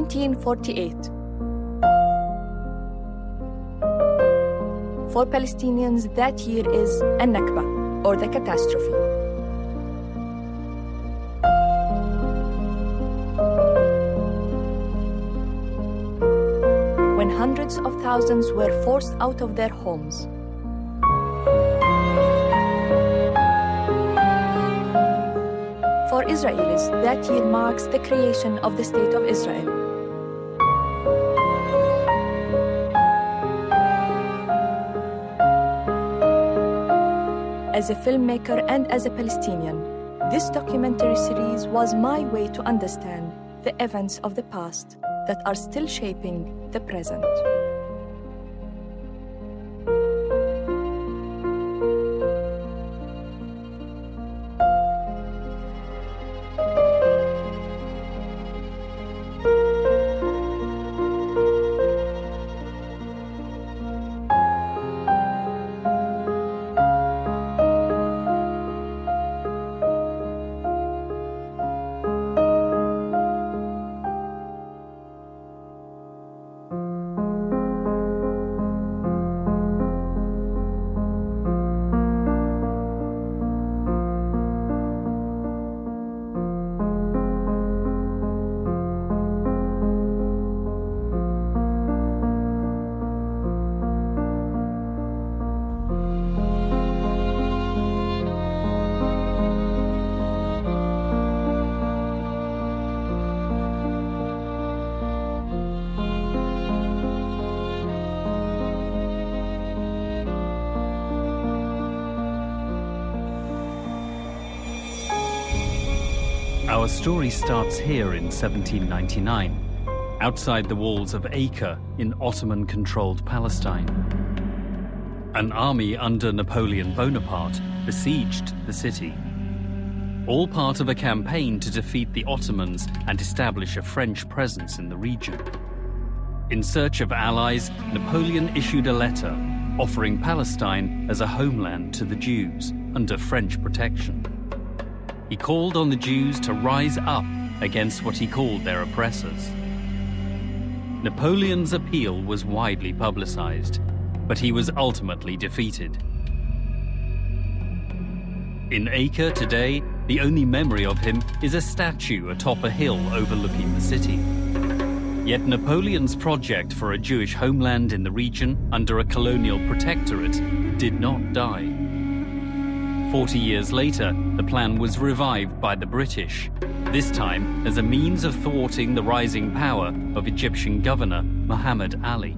1948. For Palestinians, that year is AlNakba, or the catastrophe. When hundreds of thousands were forced out of their homes. For Israelis, that year marks the creation of the State of Israel. As a filmmaker and as a Palestinian, this documentary series was my way to understand the events of the past that are still shaping the present. Our story starts here in 1799, outside the walls of Acre in Ottoman-controlled Palestine. An army under Napoleon Bonaparte besieged the city, all part of a campaign to defeat the Ottomans and establish a French presence in the region. In search of allies, Napoleon issued a letter offering Palestine as a homeland to the Jews under French protection. He called on the Jews to rise up against what he called their oppressors. Napoleon's appeal was widely publicized, but he was ultimately defeated. In Acre today, the only memory of him is a statue atop a hill overlooking the city. Yet Napoleon's project for a Jewish homeland in the region under a colonial protectorate did not die. 40 years later, the plan was revived by the British, this time as a means of thwarting the rising power of Egyptian governor Muhammad Ali.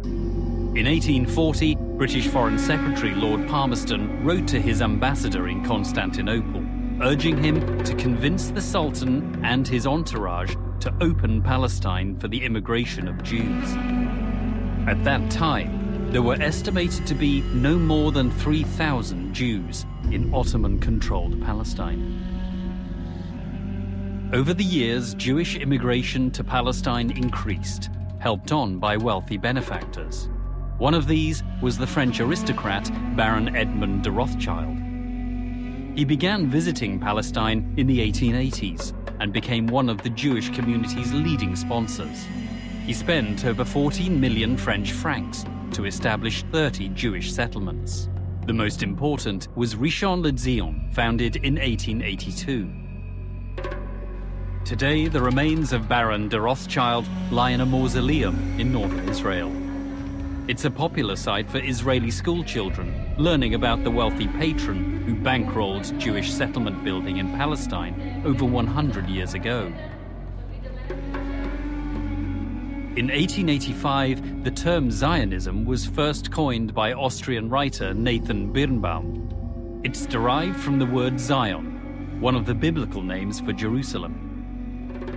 In 1840, British Foreign Secretary Lord Palmerston wrote to his ambassador in Constantinople, urging him to convince the Sultan and his entourage to open Palestine for the immigration of Jews. At that time, there were estimated to be no more than 3,000 Jews in Ottoman-controlled Palestine. Over the years, Jewish immigration to Palestine increased, helped on by wealthy benefactors. One of these was the French aristocrat Baron Edmond de Rothschild. He began visiting Palestine in the 1880s and became one of the Jewish community's leading sponsors. He spent over 14 million French francs to establish 30 Jewish settlements. The most important was Rishon LeZion, founded in 1882. Today, the remains of Baron de Rothschild lie in a mausoleum in northern Israel. It's a popular site for Israeli schoolchildren learning about the wealthy patron who bankrolled Jewish settlement building in Palestine over 100 years ago. In 1885, the term Zionism was first coined by Austrian writer Nathan Birnbaum. It's derived from the word Zion, one of the biblical names for Jerusalem.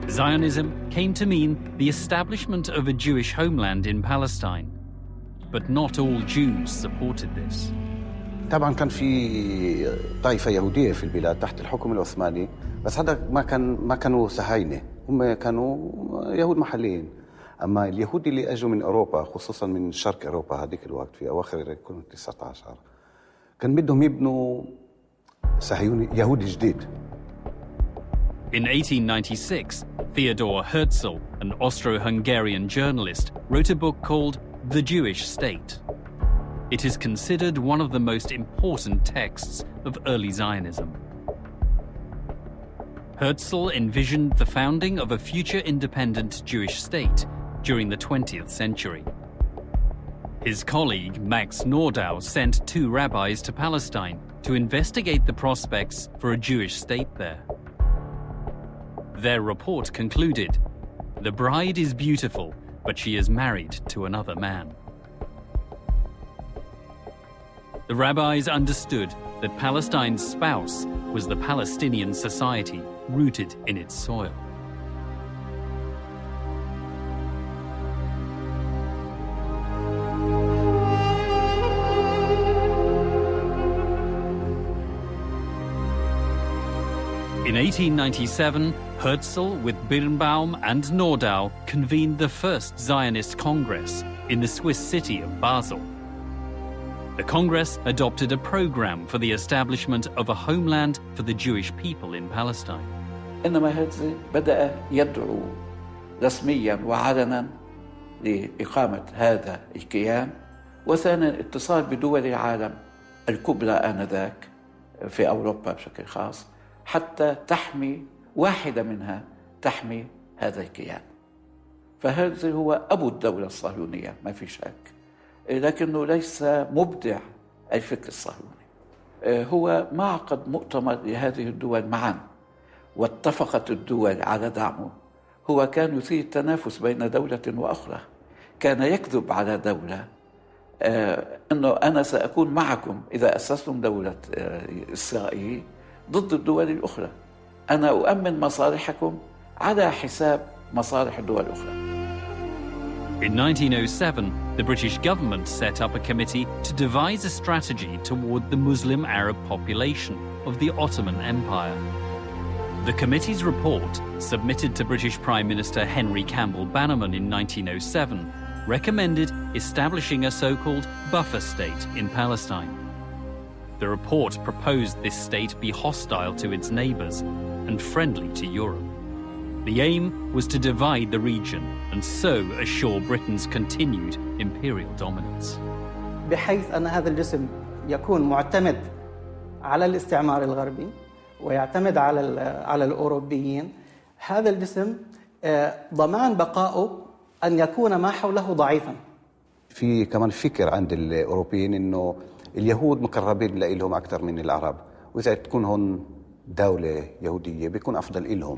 Zionism came to mean the establishment of a Jewish homeland in Palestine. But not all Jews supported this. طبعا كان في طائفة يهودية في البلاد تحت الحكم العثماني، بس هذا ما كانوا صهاينة، هم كانوا يهود محليين. أما اليهود اللي أجوا من أوروبا، خصوصا من شرق أوروبا هذيك الوقت في أواخر القرن ال19، كان بدهم يبنوا صهيوني يهودي جديد. In 1896, Theodor Herzl, an Austro-Hungarian journalist, wrote a book called The Jewish State. It is considered one of the most important texts of early Zionism. Herzl envisioned the founding of a future independent Jewish state during the 20th century. His colleague Max Nordau sent 2 rabbis to Palestine to investigate the prospects for a Jewish state there. Their report concluded, "The bride is beautiful, but she is married to another man." The rabbis understood that Palestine's spouse was the Palestinian society rooted in its soil. In 1897, Herzl, with Birnbaum and Nordau, convened the first Zionist Congress in the Swiss city of Basel. The Congress adopted a program for the establishment of a homeland for the Jewish people in Palestine. إنما هرتزل بدأ يدعو رسميا وعلنا لإقامة هذا الكيان، وثانيا اتصال بدول العالم الكبرى آنذاك في أوروبا بشكل خاص حتى تحمي واحدة منها تحمي هذا الكيان. فهرتزل هو أبو الدولة الصهيونية ما في شك، لكنه ليس مبدع الفكر الصهيوني. هو ما عقد مؤتمر لهذه الدول معا واتفقت الدول على دعمه. هو كان يثير التنافس بين دولة وأخرى، كان يكذب على دولة أنه أنا سأكون معكم إذا أسستم دولة إسرائيل ضد الدول الأخرى، أنا أؤمن مصالحكم على حساب مصالح الدول الأخرى. In 1907, the British government set up a committee to devise a strategy toward the Muslim Arab population of the Ottoman Empire. The committee's report, submitted to British Prime Minister Henry Campbell Bannerman in 1907, recommended establishing a so-called buffer state in Palestine. The report proposed this state be hostile to its neighbours and friendly to Europe. The aim was to divide the region and so assure Britain's continued imperial dominance. بحيث أن هذا الجسم يكون معتمد على الاستعمار الغربي ويعتمد على الأوروبيين. هذا الجسم ضمان بقائه أن يكون ما حوله ضعيفا. في كمان فكر عند الأوروبيين إنه اليهود مقربين لهم أكثر من العرب، وإذا تكون هون دولة يهودية بيكون أفضل لهم.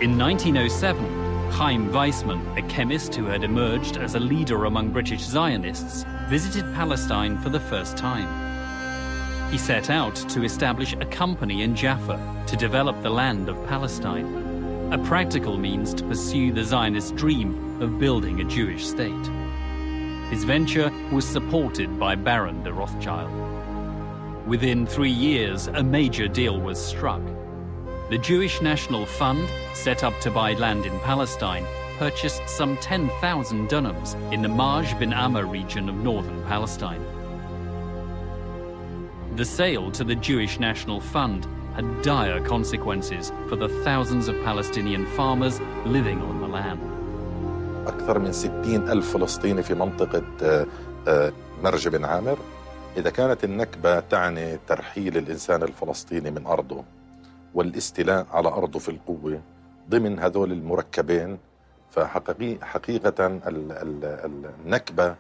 In 1907, Chaim Weizmann, a chemist who had emerged as a leader among British Zionists, visited Palestine for the first time. He set out to establish a company in Jaffa to develop the land of Palestine, a practical means to pursue the Zionist dream of building a Jewish state. His venture was supported by Baron de Rothschild. Within 3 years, a major deal was struck. The Jewish National Fund, set up to buy land in Palestine, purchased some 10,000 dunams in the Maj bin Ammar region of northern Palestine. The sale to the Jewish National Fund had dire consequences for the thousands of Palestinian farmers living on the land. أكثر من 60,000 فلسطيني في منطقة مرج بن عامر. إذا كانت النكبة تعني ترحيل الإنسان الفلسطيني من أرضه والاستيلاء على أرضه في القوة ضمن هذول المركبين، فحقيقة النكبة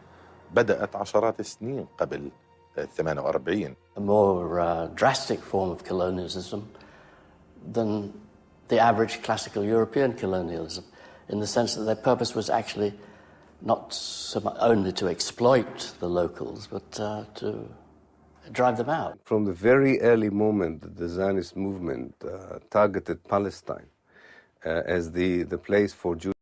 بدأت عشرات السنين قبل 48. A more drastic form of colonialism than the average classical European colonialism, in the sense that their purpose was actually not so much only to exploit the locals, but to drive them out. From the very early moment, the Zionist movement targeted Palestine as the place for Jews.